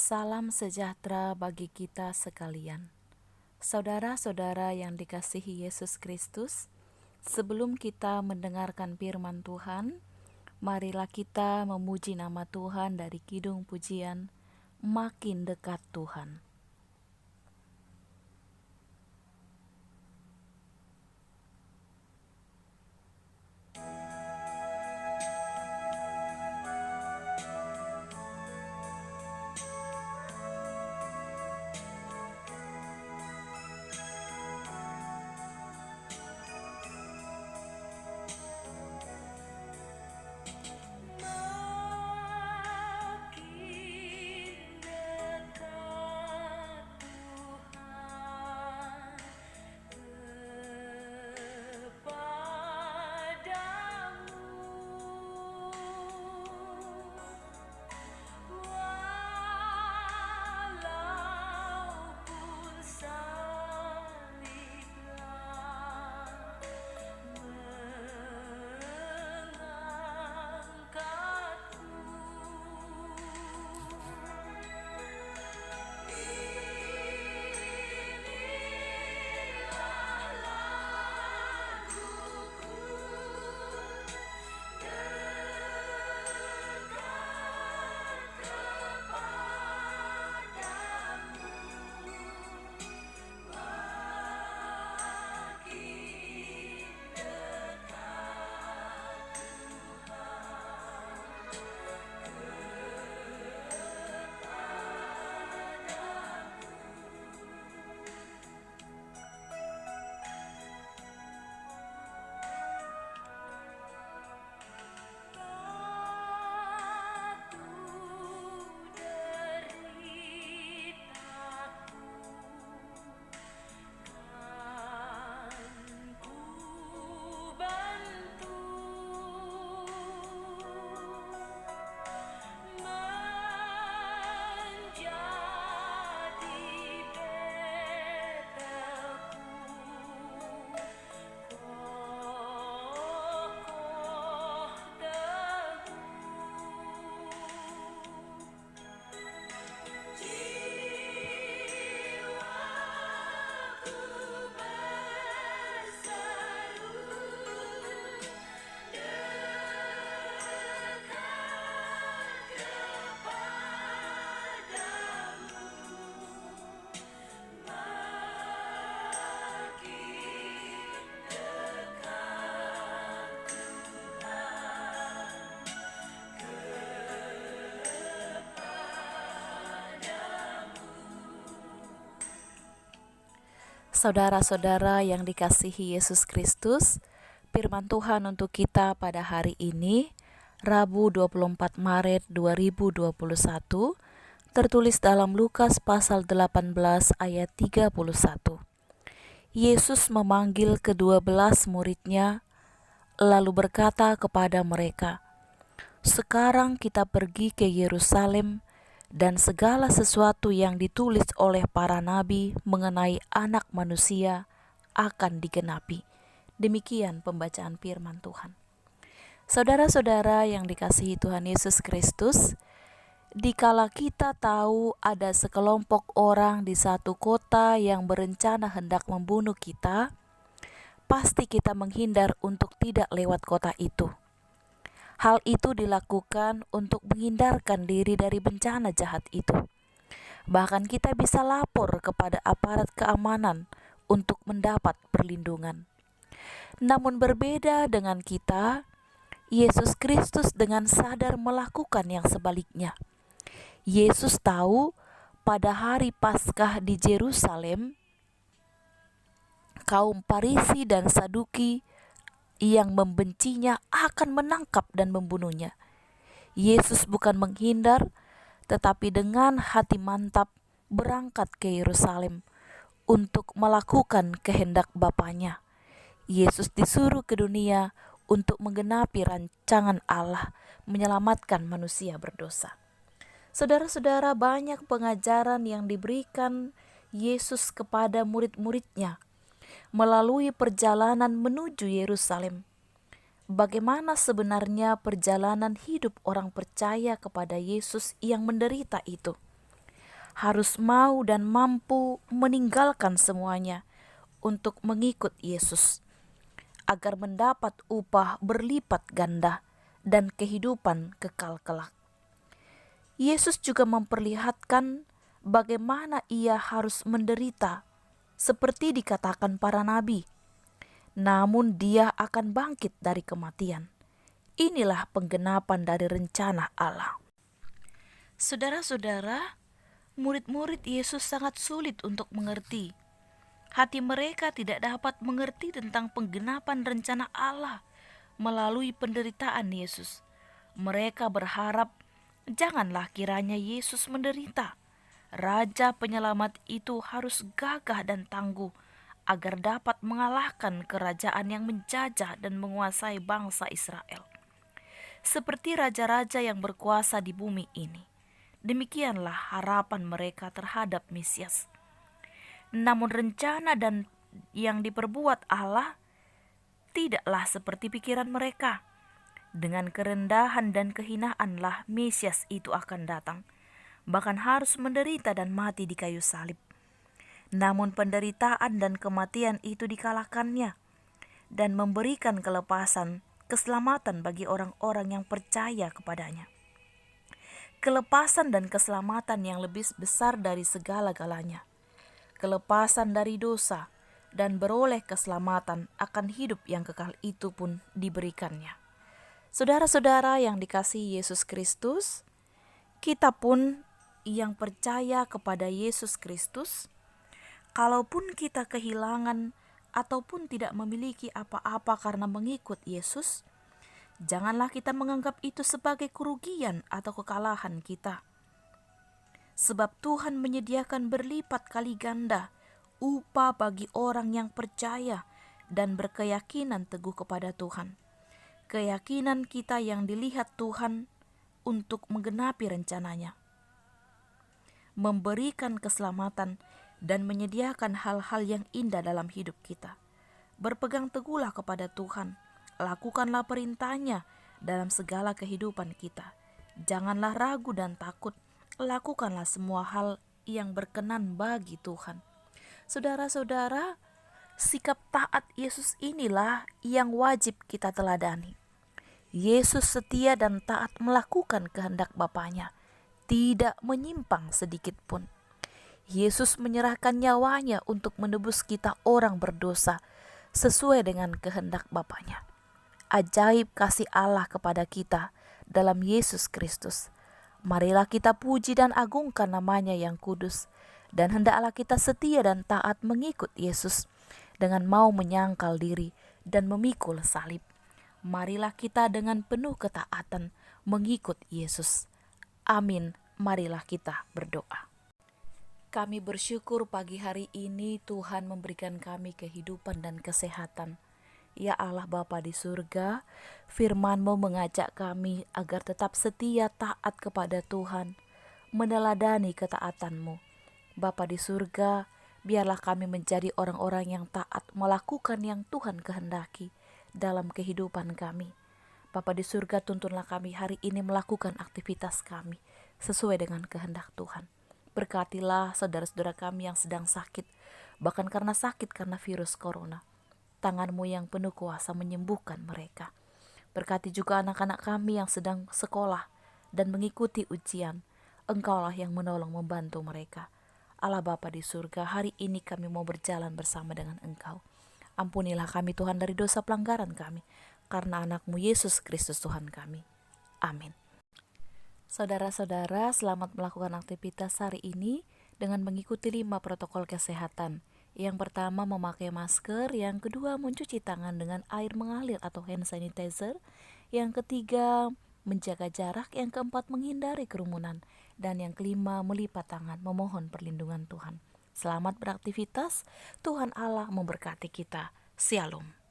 Salam sejahtera bagi kita sekalian. Saudara-saudara yang dikasihi Yesus Kristus, sebelum kita mendengarkan firman Tuhan, marilah kita memuji nama Tuhan dari kidung pujian, Makin Dekat Tuhan. Saudara-saudara yang dikasihi Yesus Kristus, firman Tuhan untuk kita pada hari ini, Rabu 24 Maret 2021, tertulis dalam Lukas pasal 18 ayat 31. Yesus memanggil ke-12 muridnya, lalu berkata kepada mereka, "Sekarang kita pergi ke Yerusalem, dan segala sesuatu yang ditulis oleh para nabi mengenai Anak Manusia akan digenapi." Demikian pembacaan firman Tuhan. Saudara-saudara yang dikasihi Tuhan Yesus Kristus, dikala kita tahu ada sekelompok orang di satu kota yang berencana hendak membunuh kita, pasti kita menghindar untuk tidak lewat kota itu. Hal itu dilakukan untuk menghindarkan diri dari bencana jahat itu. Bahkan kita bisa lapor kepada aparat keamanan untuk mendapat perlindungan. Namun berbeda dengan kita, Yesus Kristus dengan sadar melakukan yang sebaliknya. Yesus tahu pada hari Paskah di Yerusalem, kaum Farisi dan Saduki yang membencinya akan menangkap dan membunuhnya. Yesus bukan menghindar, tetapi dengan hati mantap berangkat ke Yerusalem untuk melakukan kehendak Bapanya. Yesus disuruh ke dunia untuk menggenapi rancangan Allah menyelamatkan manusia berdosa. Saudara-saudara, banyak pengajaran yang diberikan Yesus kepada murid-muridnya melalui perjalanan menuju Yerusalem. Bagaimana sebenarnya perjalanan hidup orang percaya kepada Yesus yang menderita itu? harus mau dan mampu meninggalkan semuanya untuk mengikut Yesus, agar mendapat upah berlipat ganda dan kehidupan kekal kelak. Yesus juga memperlihatkan bagaimana ia harus menderita, seperti dikatakan para nabi. Namun dia akan bangkit dari kematian. Inilah penggenapan dari rencana Allah. Saudara-saudara, murid-murid Yesus sangat sulit untuk mengerti. Hati mereka tidak dapat mengerti tentang penggenapan rencana Allah melalui penderitaan Yesus. Mereka berharap janganlah kiranya Yesus menderita. Raja penyelamat itu harus gagah dan tangguh agar dapat mengalahkan kerajaan yang menjajah dan menguasai bangsa Israel. Seperti raja-raja yang berkuasa di bumi ini, demikianlah harapan mereka terhadap Mesias. Namun rencana dan yang diperbuat Allah tidaklah seperti pikiran mereka. Dengan kerendahan dan kehinaanlah Mesias itu akan datang, bahkan harus menderita dan mati di kayu salib. Namun penderitaan dan kematian itu dikalahkannya dan memberikan kelepasan, keselamatan bagi orang-orang yang percaya kepadanya. Kelepasan dan keselamatan yang lebih besar dari segala-galanya. Kelepasan dari dosa dan beroleh keselamatan akan hidup yang kekal itu pun diberikannya. Saudara-saudara yang dikasihi Yesus Kristus, kita pun yang percaya kepada Yesus Kristus, kalaupun kita kehilangan ataupun tidak memiliki apa-apa karena mengikut Yesus, janganlah kita menganggap itu sebagai kerugian atau kekalahan kita. Sebab Tuhan menyediakan berlipat kali ganda upah bagi orang yang percaya dan berkeyakinan teguh kepada Tuhan. Keyakinan kita yang dilihat Tuhan untuk menggenapi rencananya, memberikan keselamatan dan menyediakan hal-hal yang indah dalam hidup kita. Berpegang teguhlah kepada Tuhan, lakukanlah perintahnya dalam segala kehidupan kita. Janganlah ragu dan takut, lakukanlah semua hal yang berkenan bagi Tuhan. Saudara-saudara, sikap taat Yesus inilah yang wajib kita teladani. Yesus setia dan taat melakukan kehendak Bapanya, tidak menyimpang sedikit pun. Yesus menyerahkan nyawanya untuk menebus kita orang berdosa sesuai dengan kehendak Bapanya. Ajaib kasih Allah kepada kita dalam Yesus Kristus. Marilah kita puji dan agungkan namanya yang kudus, dan hendaklah kita setia dan taat mengikut Yesus dengan mau menyangkal diri dan memikul salib. Marilah kita dengan penuh ketaatan mengikut Yesus. Amin. Marilah kita berdoa. Kami bersyukur pagi hari ini Tuhan memberikan kami kehidupan dan kesehatan. Ya Allah Bapa di surga, firman-Mu mengajak kami agar tetap setia taat kepada Tuhan, meneladani ketaatan-Mu. Bapa di surga, biarlah kami menjadi orang-orang yang taat melakukan yang Tuhan kehendaki dalam kehidupan kami. Bapa di surga, tuntunlah kami hari ini melakukan aktivitas kami sesuai dengan kehendak Tuhan. Berkatilah saudara-saudara kami yang sedang sakit, bahkan karena sakit karena virus corona. Tangan-Mu yang penuh kuasa menyembuhkan mereka. Berkati juga anak-anak kami yang sedang sekolah dan mengikuti ujian. Engkaulah yang menolong membantu mereka. Allah Bapa di surga, hari ini kami mau berjalan bersama dengan Engkau. Ampunilah kami Tuhan dari dosa pelanggaran kami, karena anak-Mu Yesus Kristus Tuhan kami. Amin. Saudara-saudara, selamat melakukan aktivitas hari ini dengan mengikuti 5 protokol kesehatan. Yang pertama, memakai masker. Yang kedua, mencuci tangan dengan air mengalir atau hand sanitizer. Yang ketiga, menjaga jarak. Yang keempat, menghindari kerumunan. Dan yang kelima, melipat tangan, memohon perlindungan Tuhan. Selamat beraktivitas, Tuhan Allah memberkati kita. Shalom.